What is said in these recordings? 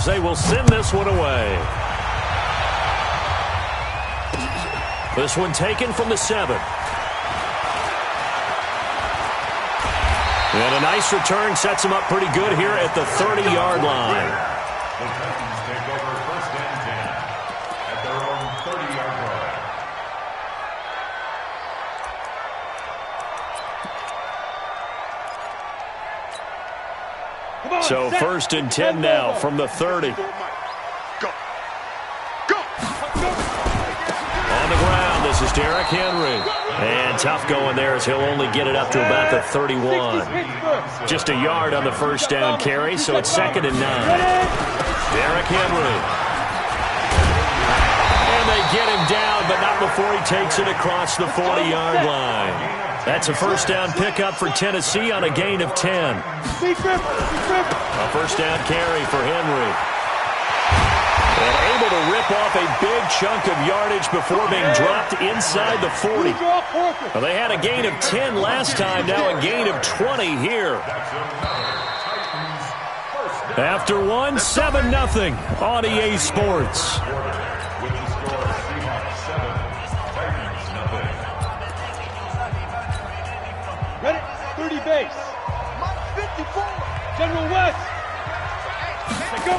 as they will send this one away. This one taken from the 7. And a nice return sets him up pretty good here at the 30-yard line. The Titans take over 1st and 10 at their own 30-yard line. So 1st and 10 now from the 30. Go. On the ground, this is Derrick Henry. And tough going there as he'll only get it up to about the 31. Just a yard on the 1st down carry, so it's 2nd and 9. Derrick Henry. And they get him down, but not before he takes it across the 40-yard line. That's a 1st down pickup for Tennessee on a gain of 10. A 1st down carry for Henry. And able to rip off a big chunk of yardage before being dropped inside the 40. Well, they had a gain of 10 last time, now a gain of 20 here. After one, 7-0 on EA Sports. Ready? 30 base. 54. General West. Go.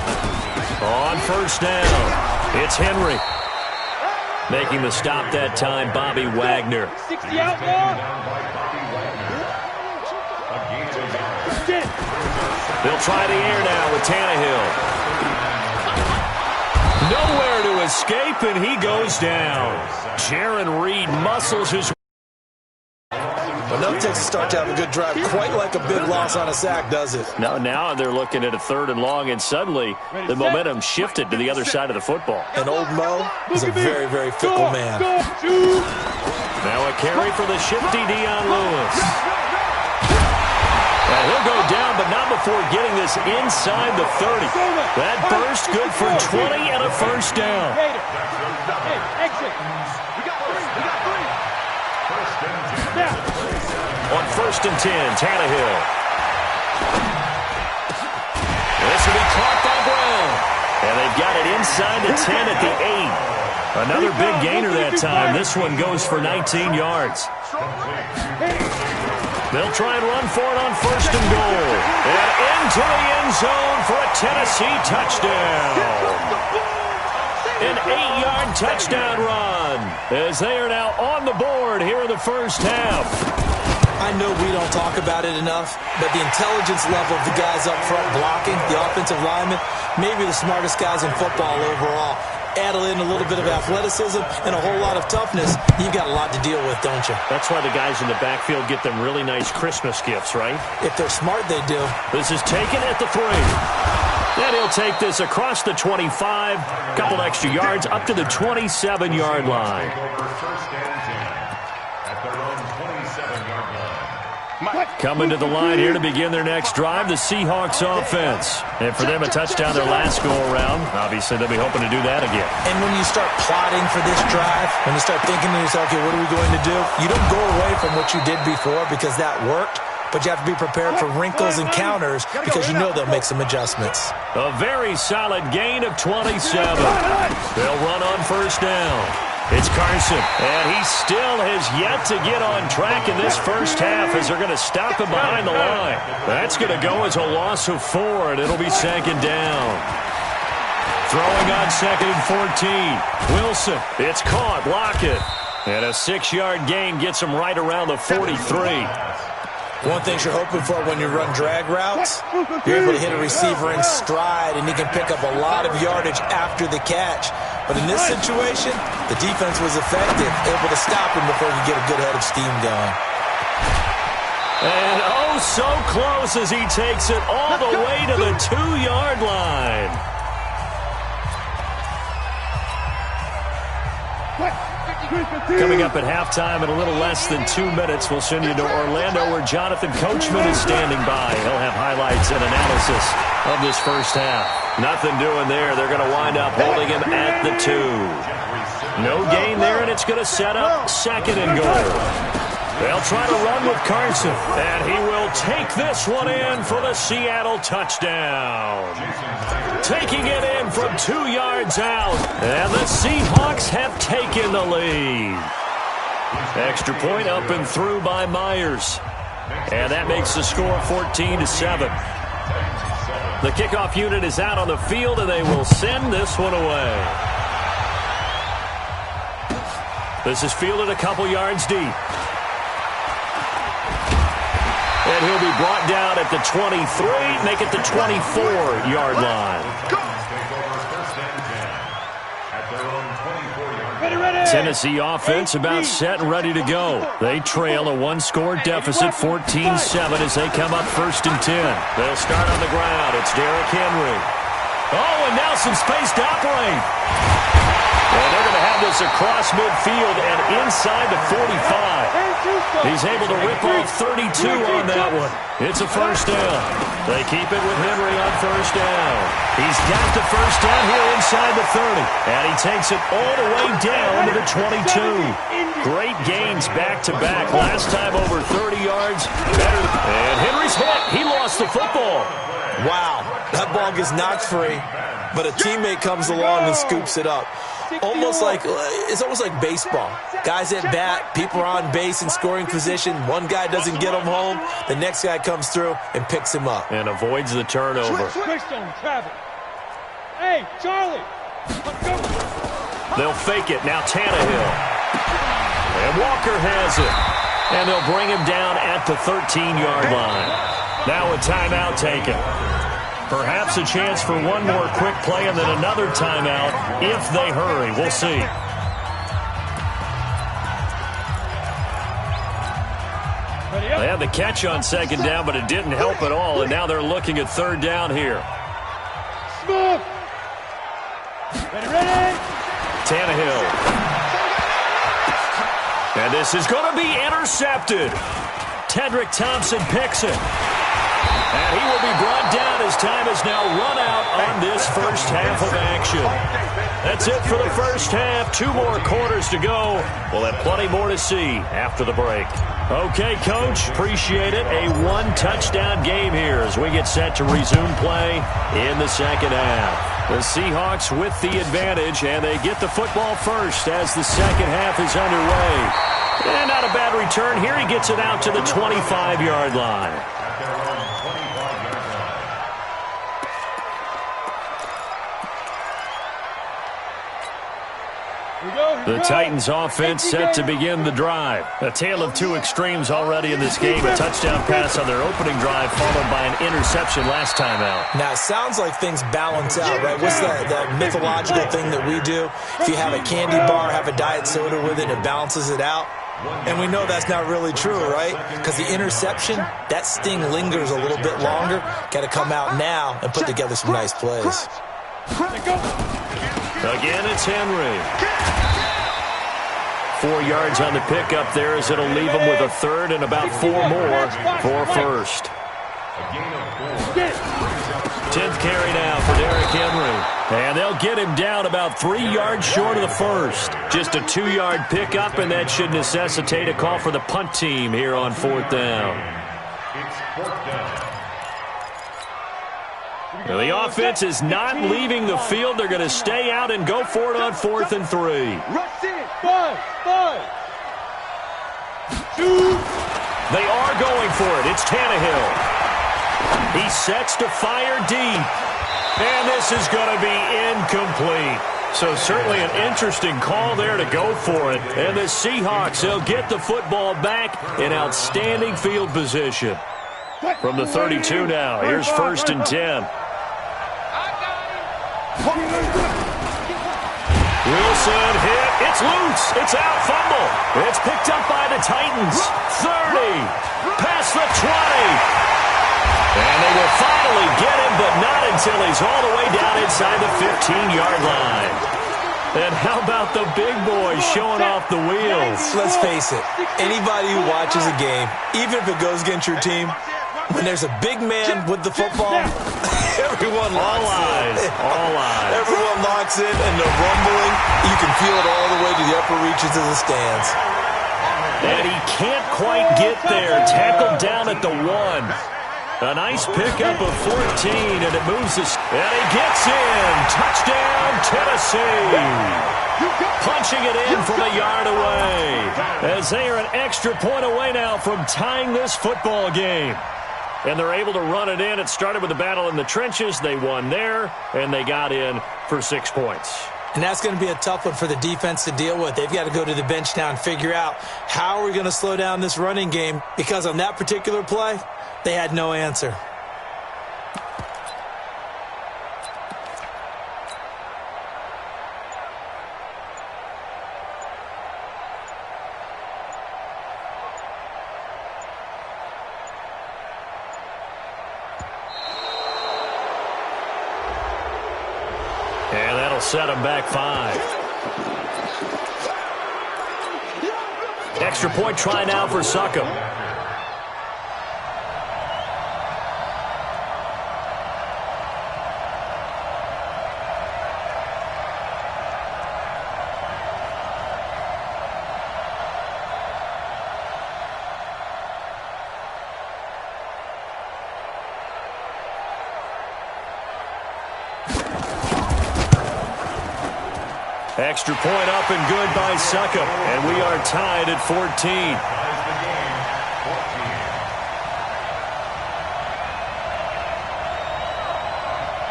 On 1st down, it's Henry. Making the stop that time, Bobby Wagner. 60 outlaw. They'll try the air now with Tannehill. Nowhere to escape, and he goes down. Jaron Reed muscles his way. Enough takes a start to have a good drive, quite like a big loss on a sack, does it? Now they're looking at a 3rd and long, and suddenly the momentum shifted to the other side of the football. And old Mo is a very, very fickle man. Now a carry for the shifty Dion Lewis. Now he'll go down, but not before getting this inside the 30. That burst good for 20 and a 1st down. On 1st and 10, Tannehill. This will be caught by Brown. And they've got it inside the 10 at the 8. Another big gainer that time. This one goes for 19 yards. They'll try and run for it on 1st and goal. And into the end zone for a Tennessee touchdown. An 8-yard touchdown run as they are now on the board here in the 1st half. I know we don't talk about it enough, but the intelligence level of the guys up front blocking, the offensive linemen, maybe the smartest guys in football overall. Add in a little bit of athleticism and a whole lot of toughness, you've got a lot to deal with, don't you? That's why the guys in the backfield get them really nice Christmas gifts, right? If they're smart, they do. This is taken at the 3. And he'll take this across the 25, couple extra yards up to the 27-yard line. Coming to the line here to begin their next drive, the Seahawks offense. And for them, a touchdown their last go-around. Obviously, they'll be hoping to do that again. And when you start plotting for this drive, when you start thinking to yourself, okay, what are we going to do? You don't go away from what you did before because that worked, but you have to be prepared for wrinkles and counters because you know they'll make some adjustments. A very solid gain of 27. They'll run on 1st down. It's Carson, and he still has yet to get on track in this 1st half as they're going to stop him behind the line. That's going to go as a loss of 4, and it'll be 2nd down. Throwing on 2nd and 14. Wilson, it's caught, Lockett. And a 6-yard gain gets him right around the 43. One thing you're hoping for when you run drag routes, you're able to hit a receiver in stride, and he can pick up a lot of yardage after the catch. But in this situation, the defense was effective, able to stop him before he could get a good head of steam going. And oh, so close as he takes it all the way to the 2-yard line. Coming up at halftime in a little less than 2 minutes, we'll send you to Orlando where Jonathan Coachman is standing by. He'll have highlights and analysis of this 1st half. Nothing doing there. They're going to wind up holding him at the 2. No gain there, and it's going to set up 2nd and goal. They'll try to run with Carson, and he will take this one in for the Seattle touchdown. taking it in from 2 yards out. And the Seahawks have taken the lead. Extra point up and through by Myers. And that makes the score 14-7. The kickoff unit is out on the field, and they will send this one away. This is fielded a couple yards deep. And he'll be brought down at the 23, make it the 24-yard line. Tennessee offense about set and ready to go. They trail a one-score deficit, 14-7, as they come up 1st and 10. They'll start on the ground. It's Derrick Henry. Oh, and now some space to operate. And they're going to have this across midfield and inside the 45. He's able to rip off 32 on that one. It's a first down. They keep it with Henry on first down. He's got the first down here inside the 30. And he takes it all the way down to the 22. Great gains back-to-back. Last time over 30 yards. Better. And Henry's hit. He lost the football. Wow, that ball gets knocked free, but a teammate comes along and scoops it up. It's almost like baseball. Guys at bat, people are on base in scoring position. One guy doesn't get him home. The next guy comes through and picks him up. And avoids the turnover. Hey, Charlie. They'll fake it. Now Tannehill. And Walker has it. And they'll bring him down at the 13-yard line. Now a timeout taken. Perhaps a chance for one more quick play and then another timeout if they hurry. We'll see. They had the catch on 2nd down, but it didn't help at all, and now they're looking at 3rd down here. Ready? Tannehill. And this is going to be intercepted. Tedrick Thompson picks it. And he will be brought down as time has now run out on this first half of action. That's it for the first half. 2 more quarters to go. We'll have plenty more to see after the break. Okay, Coach, appreciate it. A 1-touchdown game here as we get set to resume play in the second half. The Seahawks with the advantage, and they get the football first as the second half is underway. And not a bad return here. He gets it out to the 25-yard line. The Titans offense set to begin the drive. A tale of 2 extremes already in this game. A touchdown pass on their opening drive followed by an interception last time out. Now, it sounds like things balance out, right? What's that mythological thing that we do? If you have a candy bar, have a diet soda with it, it balances it out. And we know that's not really true, right? Because the interception, that sting lingers a little bit longer. Got to come out now and put together some nice plays. Again, it's Henry. 4 yards on the pickup there as it'll leave him with a 3rd and about 4 more for first. 10th carry now for Derrick Henry. And they'll get him down about 3 yards short of the first. Just a 2-yard pickup, and that should necessitate a call for the punt team here on 4th down. Now, the offense is not leaving the field. They're going to stay out and go for it on 4th and 3. Rush in. 5. They are going for it. It's Tannehill. He sets to fire deep. And this is going to be incomplete. So certainly an interesting call there to go for it. And the Seahawks, they'll get the football back in outstanding field position. From the 32 now, here's 1st and 10. Wilson hit. It's loose. It's out. Fumble. It's picked up by the Titans. 30. Past the 20. And they will finally get him, but not until he's all the way down inside the 15-yard line. And how about the big boys showing off the wheels? Let's face it, anybody who watches a game, even if it goes against your team, when there's a big man with the football, everyone locks in. All eyes. Everyone locks in, and the rumbling, you can feel it all the way to the upper reaches of the stands. And he can't quite get there. Tackled down at the 1. A nice pickup of 14, and it moves us. And he gets in. Touchdown, Tennessee. Punching it in from a yard away. As they are an extra point away now from tying this football game. And they're able to run it in. It started with a battle in the trenches. They won there, and they got in for 6 points. And that's going to be a tough one for the defense to deal with. They've got to go to the bench now and figure out how are we going to slow down this running game, because on that particular play, they had no answer. And that'll set them back 5. Extra point try now for Succop. Extra point up and good by Succop. And we are tied at 14. Ties the game, 14.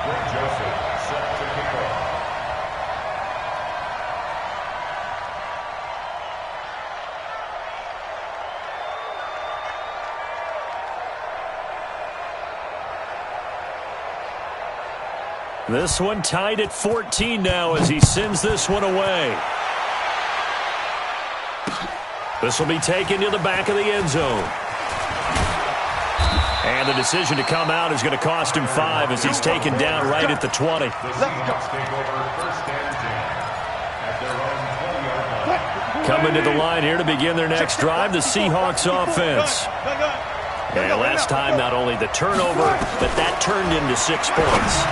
Greg Joseph set to kick off. This one tied at 14 now as he sends this one away. This will be taken to the back of the end zone. And the decision to come out is going to cost him 5 as he's taken down right at the 20. The Seahawks take over first and 10 at their own 20-yard line. Coming to the line here to begin their next drive, the Seahawks offense. And last time, not only the turnover, but that turned into 6 points.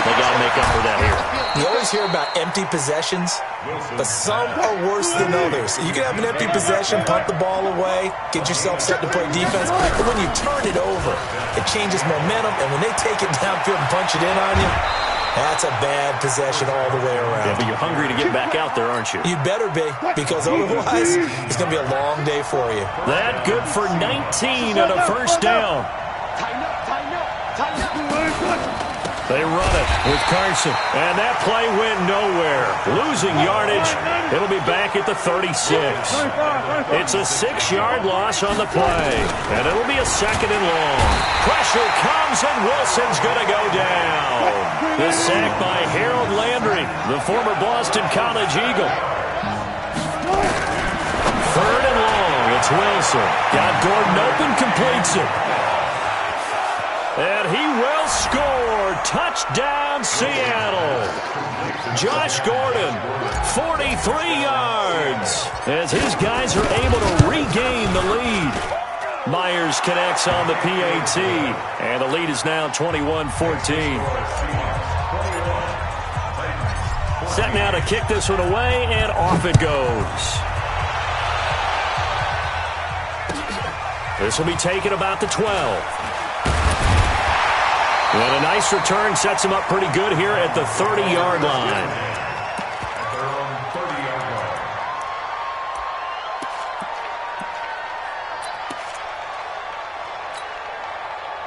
They got to make up for that here. You always hear about empty possessions, but some are worse than others. You can have an empty possession, punt the ball away, get yourself set to play defense, but when you turn it over, it changes momentum, and when they take it downfield and punch it in on you, that's a bad possession all the way around. Yeah, but you're hungry to get back out there, aren't you? You better be, because otherwise, it's going to be a long day for you. That good for 19 on a first down. They run it with Carson, and that play went nowhere. Losing yardage, it'll be back at the 36. It's a 6-yard loss on the play, and it'll be a 2nd and long. Pressure comes, and Wilson's going to go down. The sack by Harold Landry, the former Boston College Eagle. 3rd and long, it's Wilson. Got Gordon open, completes it. And he will score. Touchdown, Seattle. Josh Gordon, 43 yards. As his guys are able to regain the lead. Myers connects on the PAT. And the lead is now 21-14. Set now to kick this one away, and off it goes. This will be taken about the 12. And a nice return sets him up pretty good here at the 30-yard line. At their own 30-yard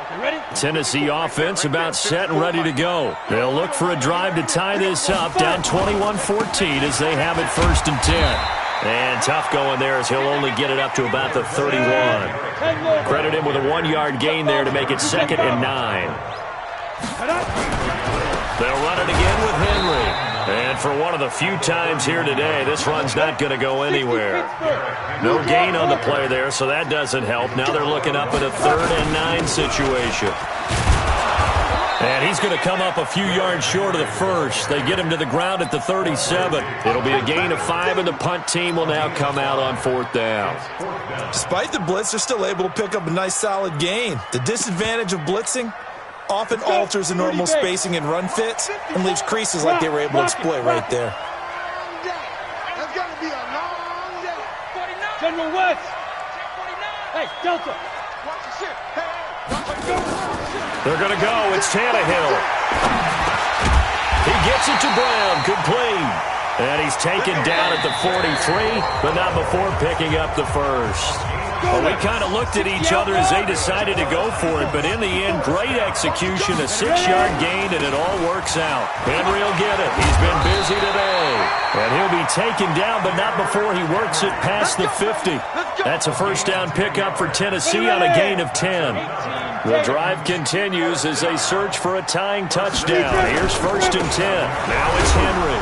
line. Ready? Tennessee offense about set and ready to go. They'll look for a drive to tie this up, down 21-14 as they have it 1st and 10. And tough going there as he'll only get it up to about the 31. Credit him with a 1-yard gain there to make it 2nd and 9. They'll run it again with Henry. And for one of the few times here today, this run's not going to go anywhere. No gain on the play there, so that doesn't help. Now they're looking up at a 3rd and 9 situation. And he's going to come up a few yards short of the first. They get him to the ground at the 37. It'll be a gain of 5, and the punt team will now come out on 4th down. Despite the blitz, they're still able to pick up a nice solid gain. The disadvantage of blitzing often alters the normal spacing and run fits and leaves creases like they were able to exploit right there. That's going to be a long day. General West. Hey, Delta. Watch the shit. Hey. They're going to go. It's Tannehill. He gets it to Brown. Complete. And he's taken down at the 43, but not before picking up the first. Well, we kind of looked at each other as they decided to go for it, but in the end, great execution, a 6-yard gain, and it all works out. Henry will get it. He's been busy today. And he'll be taken down, but not before he works it past the 50. That's a first down pickup for Tennessee on a gain of 10. The drive continues as they search for a tying touchdown. Here's 1st and 10. Now it's Henry.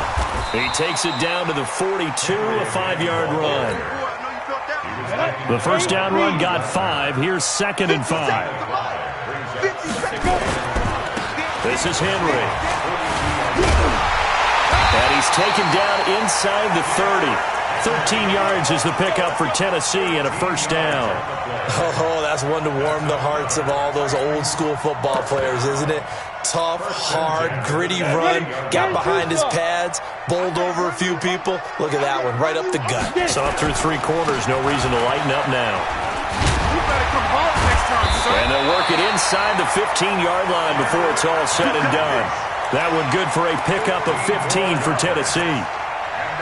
He takes it down to the 42, a 5-yard run. The first down run got 5. Here's 2nd and 5. This is Henry. And he's taken down inside the 30. 13 yards is the pickup for Tennessee and a first down. Oh, that's one to warm the hearts of all those old school football players, isn't it? Tough, hard, gritty run, got behind his pads, bowled over a few people. Look at that one, right up the gut. Saw through 3 quarters, no reason to lighten up now. And they'll work it inside the 15-yard line before it's all said and done. That one good for a pickup of 15 for Tennessee.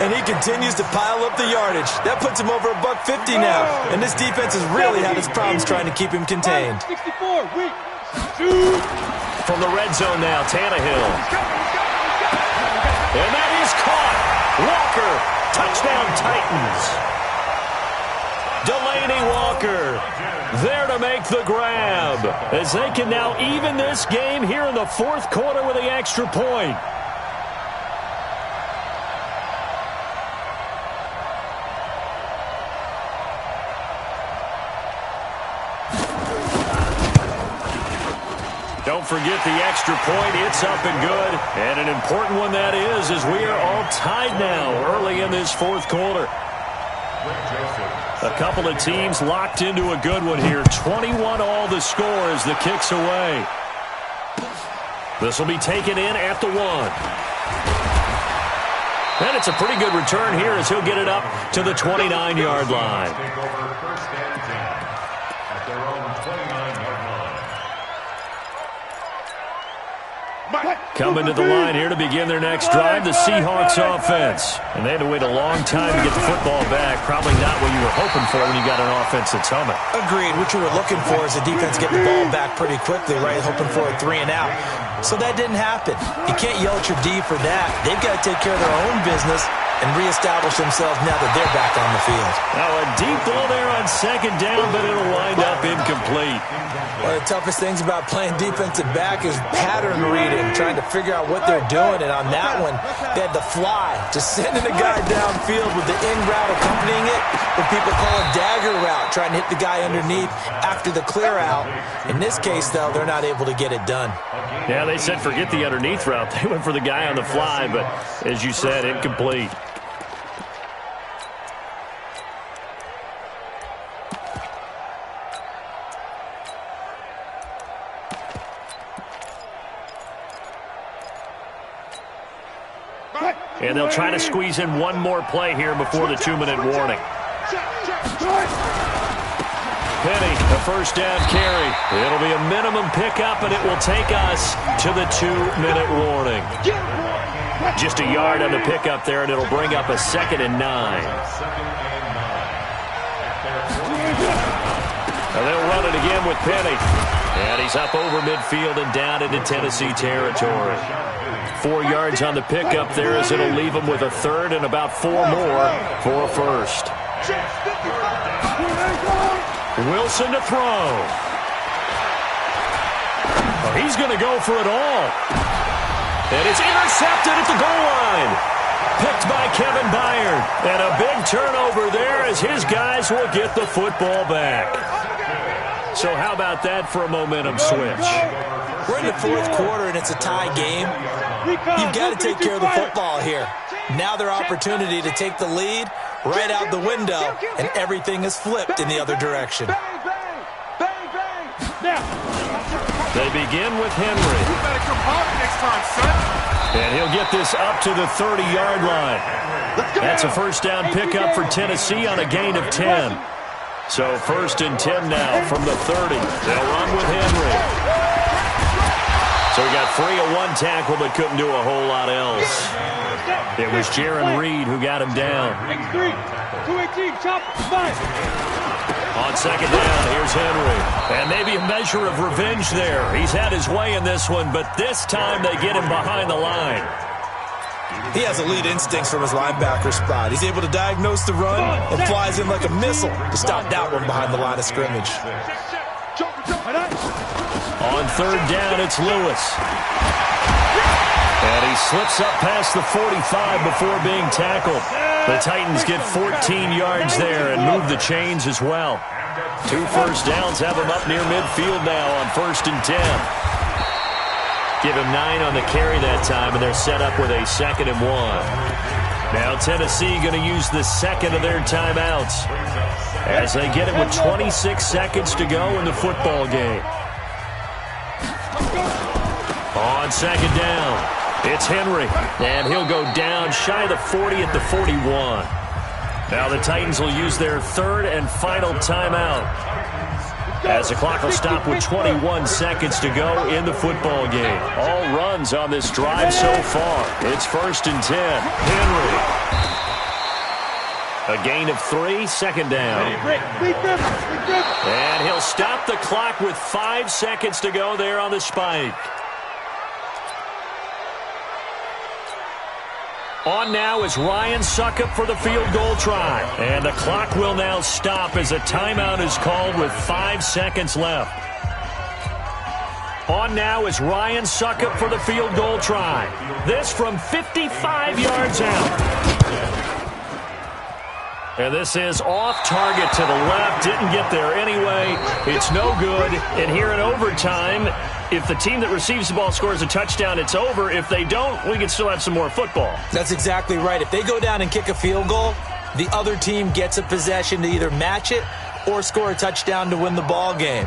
And he continues to pile up the yardage. That puts him over $150 now. And this defense has really had its problems trying to keep him contained. 64, weak. From the red zone now, Tannehill. And that is caught. Walker, touchdown Titans. Delaney Walker there to make the grab as they can now even this game here in the 4th quarter with the extra point. Don't forget the extra point. It's up and good. And an important one that is, as we are all tied now early in this 4th quarter. A couple of teams locked into a good one here. 21 all the score as the kick's away. This will be taken in at the 1. And it's a pretty good return here as he'll get it up to the 29-yard line. Take over 1st and 10 at their own 29-yard line. Coming to the line here to begin their next drive, the Seahawks offense. And they had to wait a long time to get the football back. Probably not what you were hoping for when you got an offense that's humming. Agreed. What you were looking for is the defense get the ball back pretty quickly, right? Hoping for a 3 and out. So that didn't happen. You can't yell at your D for that. They've got to take care of their own business and reestablish themselves now that they're back on the field. Now a deep ball there on 2nd down, but it'll wind up incomplete. One of the toughest things about playing defensive back is pattern reading, trying to figure out what they're doing. And on that one, they had the fly, just sending a guy downfield with the in route accompanying it, what people call a dagger route, trying to hit the guy underneath after the clear out. In this case, though, they're not able to get it done. Yeah, they said forget the underneath route. They went for the guy on the fly, but as you said, incomplete. And they'll try to squeeze in one more play here before the 2-minute warning. Penny, a first down carry. It'll be a minimum pickup, and it will take us to the 2-minute warning. Just a yard on the pickup there, and it'll bring up a 2nd and 9. And they'll run it again with Penny. And he's up over midfield and down into Tennessee territory. 4 yards on the pickup there as it'll leave him with a 3rd and about 4 more for a first. Wilson to throw. Oh, he's going to go for it all. And it's intercepted at the goal line. Picked by Kevin Byard. And a big turnover there as his guys will get the football back. So how about that for a momentum switch? We're in the 4th quarter and it's a tie game. You've got to take care of the football here. Now their opportunity to take the lead right out the window, and everything is flipped in the other direction. They begin with Henry. You better come hard next time, son. And he'll get this up to the 30-yard line. That's a first down pickup for Tennessee on a gain of 10. So 1st and 10 now from the 30. They'll run with Henry. So he got free of one tackle but couldn't do a whole lot else. It was Jaron Reed who got him down. X3, 218, chop, 5. On 2nd down, here's Henry. And maybe a measure of revenge there. He's had his way in this one, but this time they get him behind the line. He has elite instincts from his linebacker spot. He's able to diagnose the run and flies in like a missile to stop that one behind the line of scrimmage. On 3rd down, it's Lewis. And he slips up past the 45 before being tackled. The Titans get 14 yards there and move the chains as well. 2 first downs have them up near midfield now on 1st and 10. Give him 9 on the carry that time, and they're set up with a 2nd and 1. Now Tennessee going to use the second of their timeouts as they get it with 26 seconds to go in the football game. On 2nd down, it's Henry, and he'll go down shy of the 40 at the 41. Now the Titans will use their 3rd and final timeout as the clock will stop with 21 seconds to go in the football game. All runs on this drive so far. It's 1st and 10. Henry. A gain of 3, 2nd down. And he'll stop the clock with 5 seconds to go there on the spike. On now is Ryan Suckup for the field goal try. And the clock will now stop as a timeout is called with 5 seconds left. On now is Ryan Suckup for the field goal try. This from 55 yards out. And this is off target to the left. Didn't get there anyway. It's no good. And here in overtime, if the team that receives the ball scores a touchdown, it's over. If they don't, we can still have some more football. That's exactly right. If they go down and kick a field goal, the other team gets a possession to either match it or score a touchdown to win the ball game.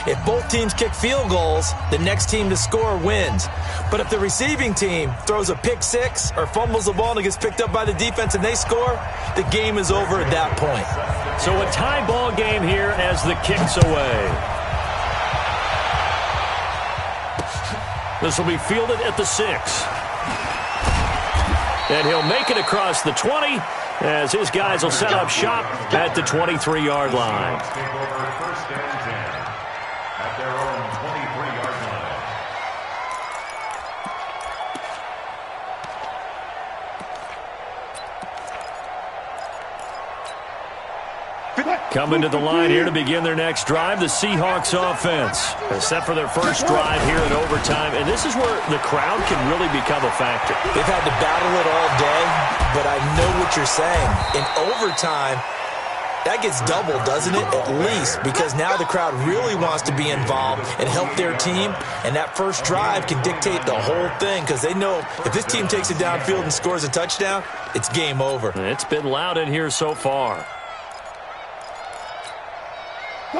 If both teams kick field goals, the next team to score wins. But if the receiving team throws a pick six or fumbles the ball and it gets picked up by the defense and they score, the game is over at that point. So a tie ball game here as the kick's away. This will be fielded at the 6. And he'll make it across the 20 as his guys will set up shop at the 23-yard line. Take over 1st and 10 at their own 23-yard line. Coming to the line here to begin their next drive, the Seahawks offense. They're set for their first drive here in overtime, and this is where the crowd can really become a factor. They've had to battle it all day, but I know what you're saying. In overtime, that gets doubled, doesn't it? At least, because now the crowd really wants to be involved and help their team, and that first drive can dictate the whole thing because they know if this team takes it downfield and scores a touchdown, it's game over. It's been loud in here so far.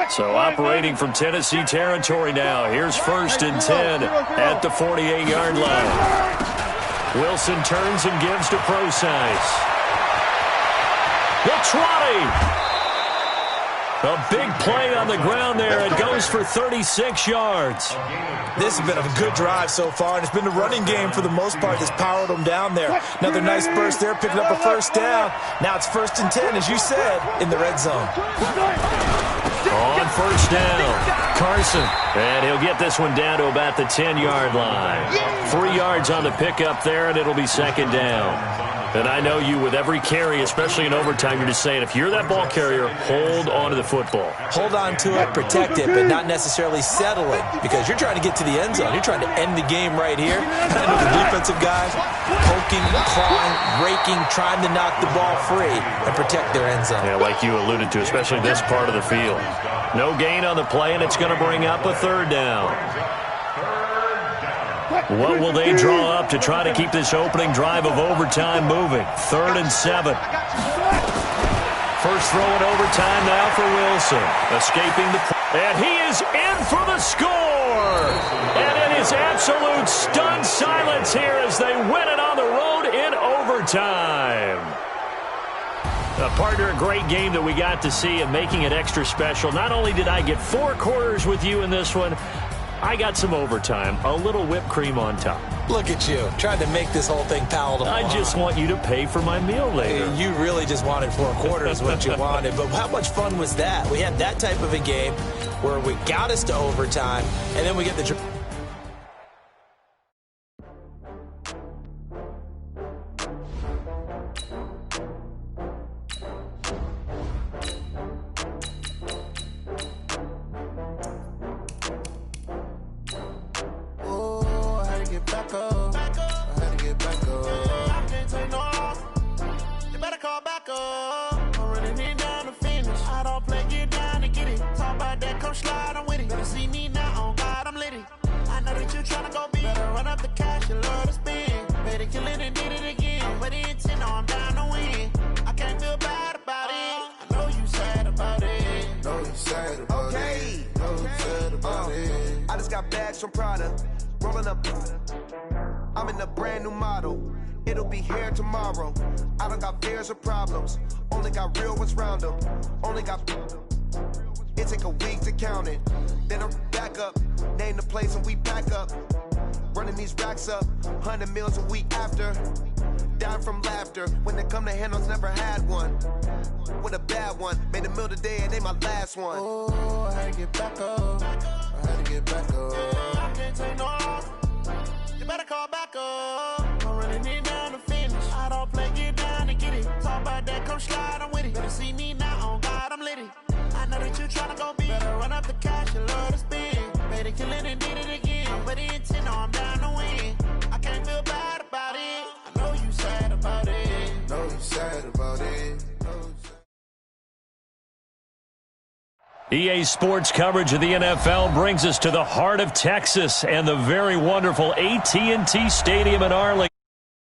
So operating from Tennessee territory now. Here's 1st and 10 at the 48-yard line. Wilson turns and gives to Procise. The trotty. A big play on the ground there. It goes for 36 yards. This has been a good drive so far, and it's been the running game for the most part that's powered them down there. Another nice burst there, picking up a first down. Now it's 1st and 10, as you said, in the red zone. On 1st down, Carson. And he'll get this one down to about the 10-yard line. 3 yards on the pickup there, and it'll be 2nd down. And I know you, with every carry, especially in overtime, you're just saying, if you're that ball carrier, hold on to the football. Hold on to it, protect it, but not necessarily settle it, because you're trying to get to the end zone. You're trying to end the game right here. I know the defensive guys poking, clawing, raking, trying to knock the ball free and protect their end zone. Yeah, like you alluded to, especially this part of the field. No gain on the play, and it's going to bring up a 3rd down. What will they draw up to try to keep this opening drive of overtime moving? 3rd and 7. First throw in overtime now for Wilson. Escaping the play. And he is in for the score. And it is absolute stunned silence here as they win it on the road in overtime. Partner, a great game that we got to see and making it extra special. Not only did I get 4 quarters with you in this one, I got some overtime, a little whipped cream on top. Look at you, trying to make this whole thing palatable. I just want you to pay for my meal later. You really just wanted 4 quarters what you wanted, but how much fun was that? We had that type of a game where we got us to overtime, and then we get the... I just got bags from Prada, rolling up. I'm in a brand new model. It'll be here tomorrow. I don't got fears or problems. Only got real ones round them. Only got. It take a week to count it. Then I'm back up. Name the place and we pack up. Running these racks up. 100 meals a week after. Down from laughter. When they come to handles, never had one. With a bad one. Made a meal today and they my last one. Oh, I had to get back up. I had to get back up. I can't take no loss. You better call back up. I'm running it down to finish. I don't play, get down and get it. Talk about that, come slide, I'm with it. Better see me now, on God, I'm litty. I know that you tryna go big. Better run up the cash, you love to spend. Better kill it and did it again. But the intent, no, I'm down to win. I can't feel bad about it. I know you sad about it. Know you sad about it. EA Sports coverage of the NFL brings us to the heart of Texas and the very wonderful AT&T Stadium in Arlington.